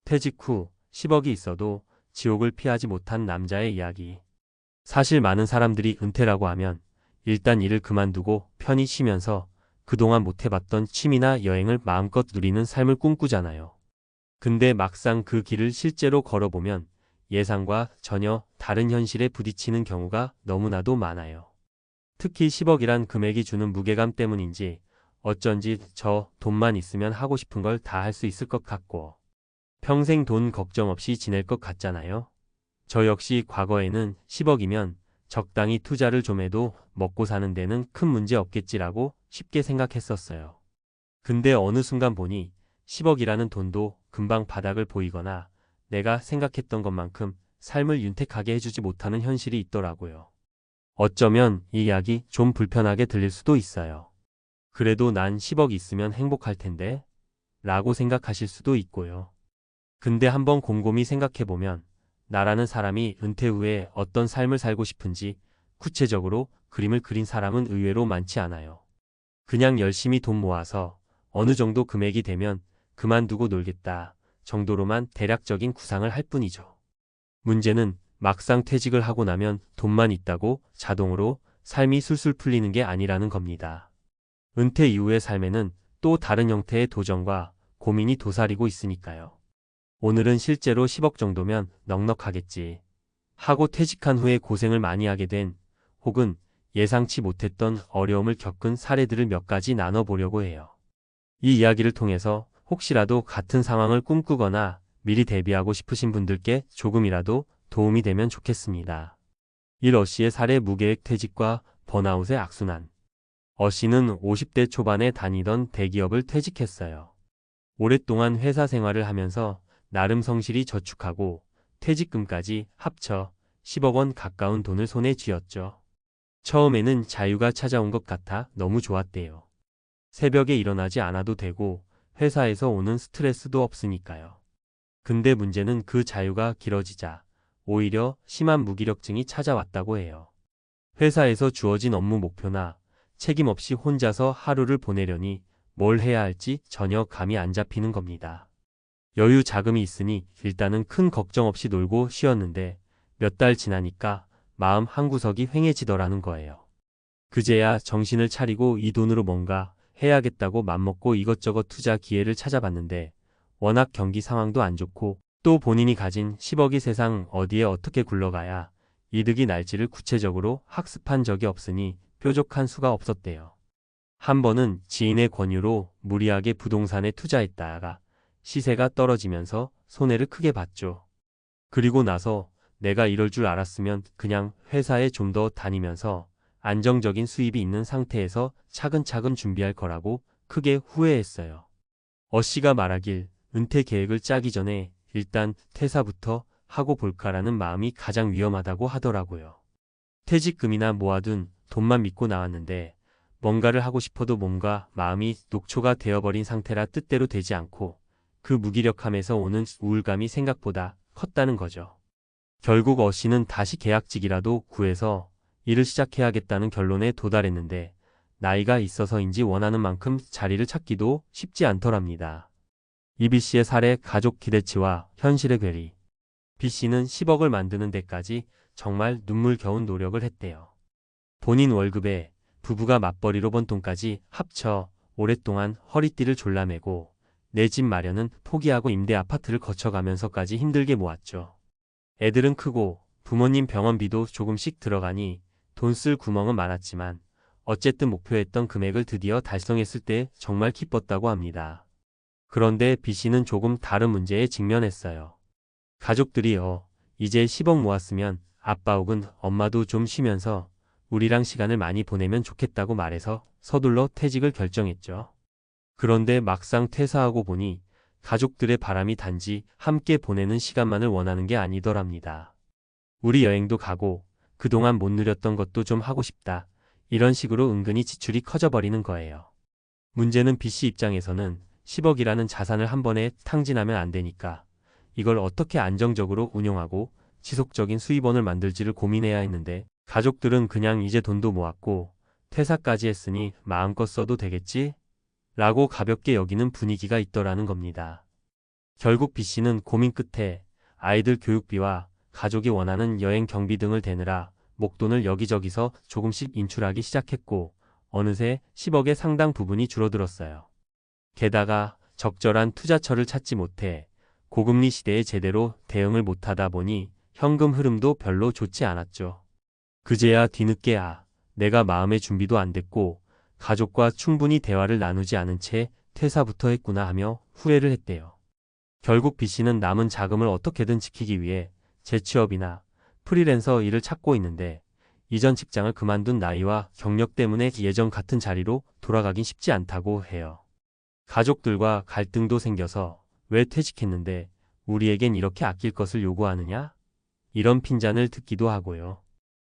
퇴직 후 10억이 있어도 지옥을 피하지 못한 남자의 이야기. 사실 많은 사람들이 은퇴라고 하면 일단 일을 그만두고 편히 쉬면서 그동안 못 해봤던 취미나 여행을 마음껏 누리는 삶을 꿈꾸잖아요. 근데 막상 그 길을 실제로 걸어보면 예상과 전혀 다른 현실에 부딪히는 경우가 너무나도 많아요. 특히 10억이란 금액이 주는 무게감 때문인지 어쩐지 저 돈만 있으면 하고 싶은 걸 다 할 수 있을 것 같고 평생 돈 걱정 없이 지낼 것 같잖아요. 저 역시 과거에는 10억이면 적당히 투자를 좀 해도 먹고 사는 데는 큰 문제 없겠지라고 쉽게 생각했었어요. 근데 어느 순간 보니 10억이라는 돈도 금방 바닥을 보이거나 내가 생각했던 것만큼 삶을 윤택하게 해주지 못하는 현실이 있더라고요. 어쩌면 이 이야기 좀 불편하게 들릴 수도 있어요. 그래도 난 10억 있으면 행복할 텐데 라고 생각하실 수도 있고요. 근데 한번 곰곰이 생각해보면 나라는 사람이 은퇴 후에 어떤 삶을 살고 싶은지 구체적으로 그림을 그린 사람은 의외로 많지 않아요. 그냥 열심히 돈 모아서 어느 정도 금액이 되면 그만두고 놀겠다 정도로만 대략적인 구상을 할 뿐이죠. 문제는 막상 퇴직을 하고 나면 돈만 있다고 자동으로 삶이 술술 풀리는 게 아니라는 겁니다. 은퇴 이후의 삶에는 또 다른 형태의 도전과 고민이 도사리고 있으니까요. 오늘은 실제로 10억 정도면 넉넉하겠지 하고 퇴직한 후에 고생을 많이 하게 된 혹은 예상치 못했던 어려움을 겪은 사례들을 몇 가지 나눠보려고 해요. 이 이야기를 통해서 혹시라도 같은 상황을 꿈꾸거나 미리 대비하고 싶으신 분들께 조금이라도 도움이 되면 좋겠습니다. 1. 어씨의 사례 무계획 퇴직과 번아웃의 악순환. 어씨는 50대 초반에 다니던 대기업을 퇴직했어요. 오랫동안 회사 생활을 하면서 나름 성실히 저축하고 퇴직금까지 합쳐 10억 원 가까운 돈을 손에 쥐었죠. 처음에는 자유가 찾아온 것 같아 너무 좋았대요. 새벽에 일어나지 않아도 되고 회사에서 오는 스트레스도 없으니까요. 근데 문제는 그 자유가 길어지자 오히려 심한 무기력증이 찾아왔다고 해요. 회사에서 주어진 업무 목표나 책임 없이 혼자서 하루를 보내려니 뭘 해야 할지 전혀 감이 안 잡히는 겁니다. 여유 자금이 있으니 일단은 큰 걱정 없이 놀고 쉬었는데 몇 달 지나니까 마음 한구석이 휑해지더라는 거예요. 그제야 정신을 차리고 이 돈으로 뭔가 해야겠다고 맘먹고 이것저것 투자 기회를 찾아봤는데 워낙 경기 상황도 안 좋고 또 본인이 가진 10억이 세상 어디에 어떻게 굴러가야 이득이 날지를 구체적으로 학습한 적이 없으니 뾰족한 수가 없었대요. 한 번은 지인의 권유로 무리하게 부동산에 투자했다가 시세가 떨어지면서 손해를 크게 봤죠. 그리고 나서 내가 이럴 줄 알았으면 그냥 회사에 좀 더 다니면서 안정적인 수입이 있는 상태에서 차근차근 준비할 거라고 크게 후회했어요. 어씨가 말하길 은퇴 계획을 짜기 전에 일단 퇴사부터 하고 볼까라는 마음이 가장 위험하다고 하더라고요. 퇴직금이나 모아둔 돈만 믿고 나왔는데 뭔가를 하고 싶어도 몸과 마음이 녹초가 되어버린 상태라 뜻대로 되지 않고 그 무기력함에서 오는 우울감이 생각보다 컸다는 거죠. 결국 어씨는 다시 계약직이라도 구해서 일을 시작해야겠다는 결론에 도달했는데 나이가 있어서인지 원하는 만큼 자리를 찾기도 쉽지 않더랍니다. 이 B씨의 사례 가족 기대치와 현실의 괴리. B씨는 10억을 만드는 데까지 정말 눈물겨운 노력을 했대요. 본인 월급에 부부가 맞벌이로 번 돈까지 합쳐 오랫동안 허리띠를 졸라매고 내 집 마련은 포기하고 임대 아파트를 거쳐가면서까지 힘들게 모았죠. 애들은 크고 부모님 병원비도 조금씩 들어가니 돈 쓸 구멍은 많았지만 어쨌든 목표했던 금액을 드디어 달성했을 때 정말 기뻤다고 합니다. 그런데 B씨는 조금 다른 문제에 직면했어요. 가족들이 이제 10억 모았으면 아빠 혹은 엄마도 좀 쉬면서 우리랑 시간을 많이 보내면 좋겠다고 말해서 서둘러 퇴직을 결정했죠. 그런데 막상 퇴사하고 보니 가족들의 바람이 단지 함께 보내는 시간만을 원하는 게 아니더랍니다. 우리 여행도 가고 그동안 못 누렸던 것도 좀 하고 싶다. 이런 식으로 은근히 지출이 커져버리는 거예요. 문제는 B씨 입장에서는 10억이라는 자산을 한 번에 탕진하면 안 되니까 이걸 어떻게 안정적으로 운용하고 지속적인 수입원을 만들지를 고민해야 했는데 가족들은 그냥 이제 돈도 모았고 퇴사까지 했으니 마음껏 써도 되겠지? 라고 가볍게 여기는 분위기가 있더라는 겁니다. 결국 B씨는 고민 끝에 아이들 교육비와 가족이 원하는 여행 경비 등을 대느라 목돈을 여기저기서 조금씩 인출하기 시작했고 어느새 10억의 상당 부분이 줄어들었어요. 게다가 적절한 투자처를 찾지 못해 고금리 시대에 제대로 대응을 못하다 보니 현금 흐름도 별로 좋지 않았죠. 그제야 뒤늦게 내가 마음의 준비도 안 됐고 가족과 충분히 대화를 나누지 않은 채 퇴사부터 했구나 하며 후회를 했대요. 결국 B씨는 남은 자금을 어떻게든 지키기 위해 재취업이나 프리랜서 일을 찾고 있는데 이전 직장을 그만둔 나이와 경력 때문에 예전 같은 자리로 돌아가긴 쉽지 않다고 해요. 가족들과 갈등도 생겨서 왜 퇴직했는데 우리에겐 이렇게 아낄 것을 요구하느냐? 이런 핀잔을 듣기도 하고요.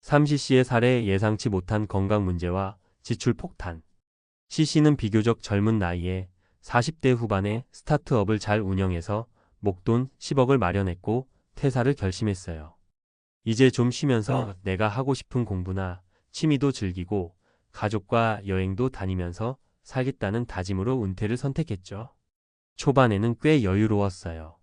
3CC의 사례 예상치 못한 건강 문제와 지출 폭탄. CC는 비교적 젊은 나이에 40대 후반에 스타트업을 잘 운영해서 목돈 10억을 마련했고 퇴사를 결심했어요. 이제 좀 쉬면서 내가 하고 싶은 공부나 취미도 즐기고 가족과 여행도 다니면서 살겠다는 다짐으로 은퇴를 선택했죠. 초반에는 꽤 여유로웠어요.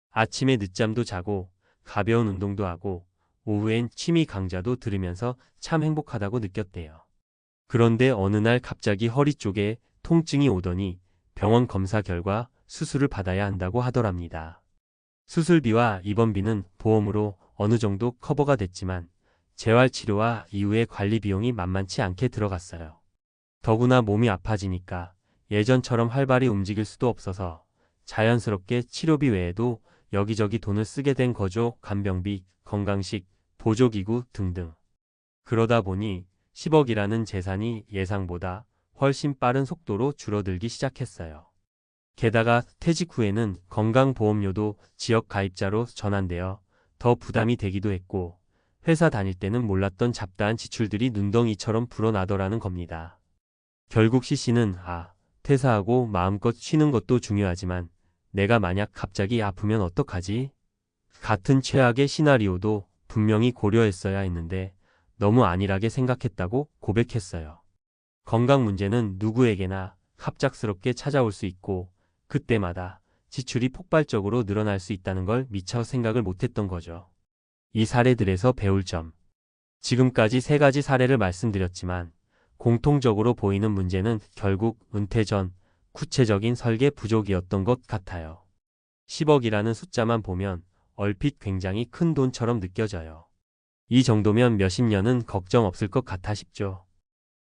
아침에 늦잠도 자고 가벼운 운동도 하고 오후엔 취미 강좌도 들으면서 참 행복하다고 느꼈대요. 그런데 어느 날 갑자기 허리 쪽에 통증이 오더니 병원 검사 결과 수술을 받아야 한다고 하더랍니다. 수술비와 입원비는 보험으로 어느 정도 커버가 됐지만 재활치료와 이후의 관리 비용이 만만치 않게 들어갔어요. 더구나 몸이 아파지니까 예전처럼 활발히 움직일 수도 없어서 자연스럽게 치료비 외에도 여기저기 돈을 쓰게 된 거죠. 간병비, 건강식, 보조기구 등등. 그러다 보니 10억이라는 재산이 예상보다 훨씬 빠른 속도로 줄어들기 시작했어요. 게다가 퇴직 후에는 건강보험료도 지역 가입자로 전환되어 더 부담이 되기도 했고 회사 다닐 때는 몰랐던 잡다한 지출들이 눈덩이처럼 불어나더라는 겁니다. 결국 CC는 퇴사하고 마음껏 쉬는 것도 중요하지만 내가 만약 갑자기 아프면 어떡하지? 같은 최악의 시나리오도 분명히 고려했어야 했는데 너무 안일하게 생각했다고 고백했어요. 건강 문제는 누구에게나 갑작스럽게 찾아올 수 있고 그때마다 지출이 폭발적으로 늘어날 수 있다는 걸 미처 생각을 못했던 거죠. 이 사례들에서 배울 점. 지금까지 3가지 사례를 말씀드렸지만 공통적으로 보이는 문제는 결국 은퇴 전 구체적인 설계 부족이었던 것 같아요. 10억이라는 숫자만 보면 얼핏 굉장히 큰 돈처럼 느껴져요. 이 정도면 몇십 년은 걱정 없을 것 같아 싶죠.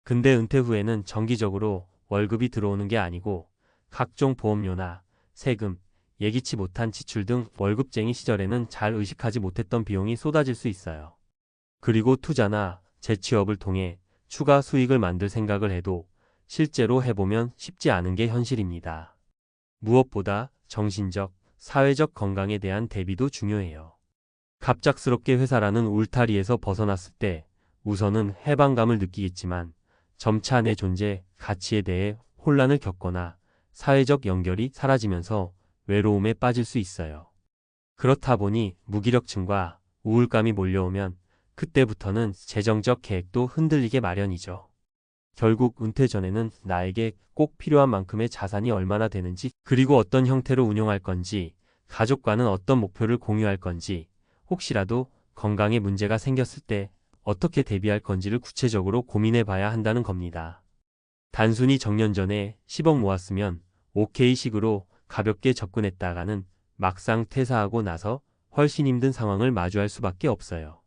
근데 은퇴 후에는 정기적으로 월급이 들어오는 게 아니고 각종 보험료나 세금, 예기치 못한 지출 등 월급쟁이 시절에는 잘 의식하지 못했던 비용이 쏟아질 수 있어요. 그리고 투자나 재취업을 통해 추가 수익을 만들 생각을 해도 실제로 해보면 쉽지 않은 게 현실입니다. 무엇보다 정신적, 사회적 건강에 대한 대비도 중요해요. 갑작스럽게 회사라는 울타리에서 벗어났을 때 우선은 해방감을 느끼겠지만 점차 내 존재, 가치에 대해 혼란을 겪거나 사회적 연결이 사라지면서 외로움에 빠질 수 있어요. 그렇다 보니 무기력증과 우울감이 몰려오면 그때부터는 재정적 계획도 흔들리게 마련이죠. 결국 은퇴 전에는 나에게 꼭 필요한 만큼의 자산이 얼마나 되는지, 그리고 어떤 형태로 운용할 건지, 가족과는 어떤 목표를 공유할 건지, 혹시라도 건강에 문제가 생겼을 때 어떻게 대비할 건지를 구체적으로 고민해 봐야 한다는 겁니다. 단순히 정년 전에 10억 모았으면 오케이 식으로 가볍게 접근했다가는 막상 퇴사하고 나서 훨씬 힘든 상황을 마주할 수밖에 없어요.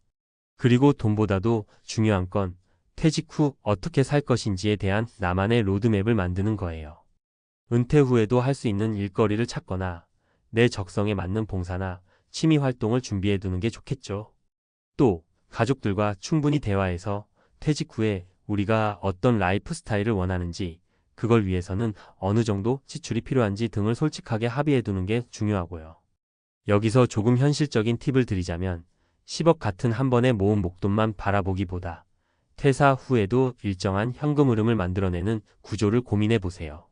그리고 돈보다도 중요한 건 퇴직 후 어떻게 살 것인지에 대한 나만의 로드맵을 만드는 거예요. 은퇴 후에도 할 수 있는 일거리를 찾거나 내 적성에 맞는 봉사나 취미 활동을 준비해 두는 게 좋겠죠. 또 가족들과 충분히 대화해서 퇴직 후에 우리가 어떤 라이프 스타일을 원하는지, 그걸 위해서는 어느 정도 지출이 필요한지 등을 솔직하게 합의해 두는 게 중요하고요. 여기서 조금 현실적인 팁을 드리자면 10억 같은 한 번에 모은 목돈만 바라보기보다 퇴사 후에도 일정한 현금 흐름을 만들어내는 구조를 고민해 보세요.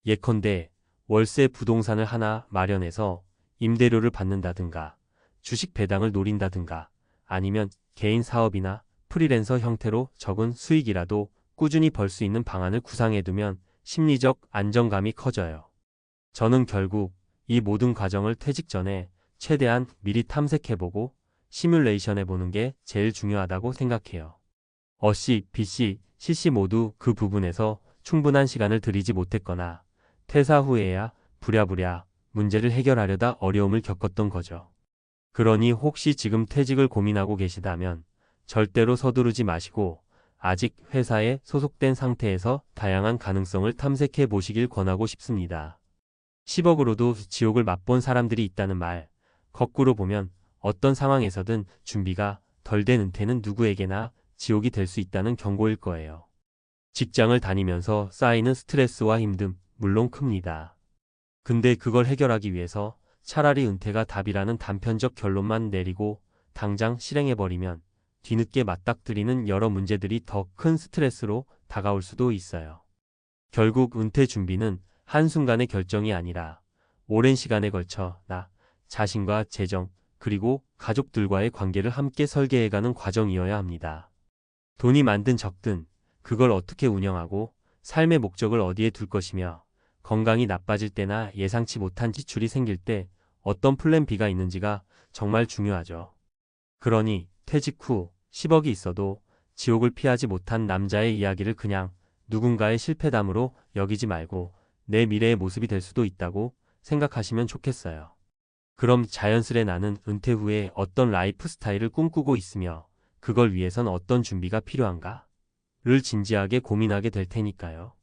예컨대 월세 부동산을 하나 마련해서 임대료를 받는다든가 주식 배당을 노린다든가 아니면 개인 사업이나 프리랜서 형태로 적은 수익이라도 꾸준히 벌 수 있는 방안을 구상해두면 심리적 안정감이 커져요. 저는 결국 이 모든 과정을 퇴직 전에 최대한 미리 탐색해보고 시뮬레이션해보는 게 제일 중요하다고 생각해요. 어씨, B씨, C씨 모두 그 부분에서 충분한 시간을 들이지 못했거나 퇴사 후에야 부랴부랴 문제를 해결하려다 어려움을 겪었던 거죠. 그러니 혹시 지금 퇴직을 고민하고 계시다면 절대로 서두르지 마시고 아직 회사에 소속된 상태에서 다양한 가능성을 탐색해 보시길 권하고 싶습니다. 10억으로도 지옥을 맛본 사람들이 있다는 말, 거꾸로 보면 어떤 상황에서든 준비가 덜 된 은퇴는 누구에게나 지옥이 될 수 있다는 경고일 거예요. 직장을 다니면서 쌓이는 스트레스와 힘듦, 물론 큽니다. 근데 그걸 해결하기 위해서 차라리 은퇴가 답이라는 단편적 결론만 내리고 당장 실행해버리면 뒤늦게 맞닥뜨리는 여러 문제들이 더 큰 스트레스로 다가올 수도 있어요. 결국 은퇴 준비는 한순간의 결정이 아니라 오랜 시간에 걸쳐 나 자신과 재정 그리고 가족들과의 관계를 함께 설계해가는 과정이어야 합니다. 돈이 많든 적든 그걸 어떻게 운영하고 삶의 목적을 어디에 둘 것이며 건강이 나빠질 때나 예상치 못한 지출이 생길 때 어떤 플랜 B가 있는지가 정말 중요하죠. 그러니 퇴직 후 10억이 있어도 지옥을 피하지 못한 남자의 이야기를 그냥 누군가의 실패담으로 여기지 말고 내 미래의 모습이 될 수도 있다고 생각하시면 좋겠어요. 그럼 자연스레 나는 은퇴 후에 어떤 라이프 스타일을 꿈꾸고 있으며 그걸 위해선 어떤 준비가 필요한가? 를 진지하게 고민하게 될 테니까요.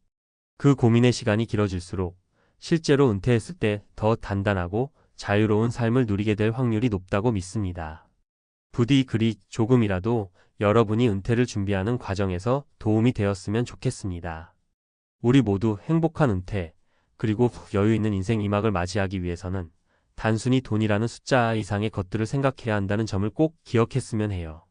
그 고민의 시간이 길어질수록 실제로 은퇴했을 때 더 단단하고 자유로운 삶을 누리게 될 확률이 높다고 믿습니다. 부디 글이 조금이라도 여러분이 은퇴를 준비하는 과정에서 도움이 되었으면 좋겠습니다. 우리 모두 행복한 은퇴, 그리고 여유 있는 인생 2막을 맞이하기 위해서는 단순히 돈이라는 숫자 이상의 것들을 생각해야 한다는 점을 꼭 기억했으면 해요.